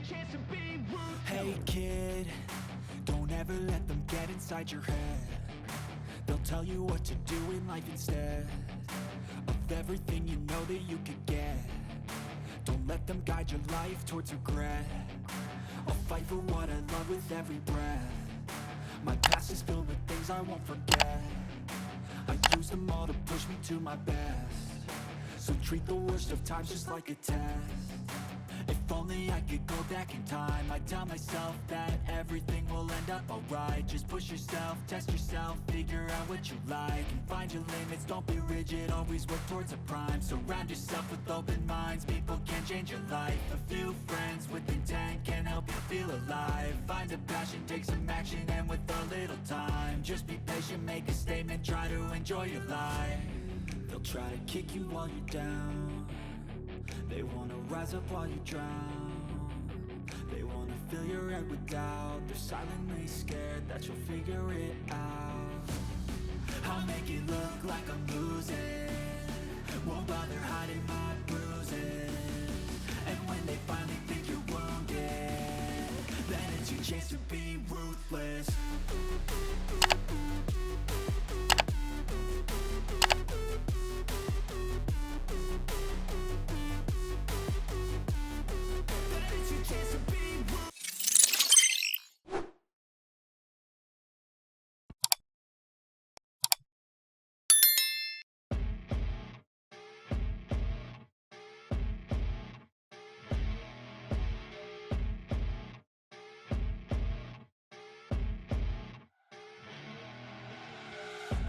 Hey kid, don't ever let them get inside your head. They'll tell you what to do in life instead of everything you know that you could get. Don't let them guide your life towards regret. I'll fight for what I love with every breath. My past is filled with things I won't forget. I use them all to push me to my best. So treat the worst of times just like a test. If only I could go back in time, I'd tell myself that everything will end up alright. Just push yourself, test yourself, figure out what you like, and find your limits, don't be rigid, always work towards a prime. Surround yourself with open minds, people can change your life. A few friends with intent can help you feel alive. Find a passion, take some action, and with a little time, just be patient, make a statement, try to enjoy your life. They'll try to kick you while you're down. They wanna rise up while you drown. They wanna fill your head with doubt. They're silently scared that you'll figure it out. I'll make it look like I'm losing, won't bother hiding my bruises. And when they finally think you're wounded, then it's your chance to be ruthless.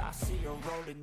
I see you're rolling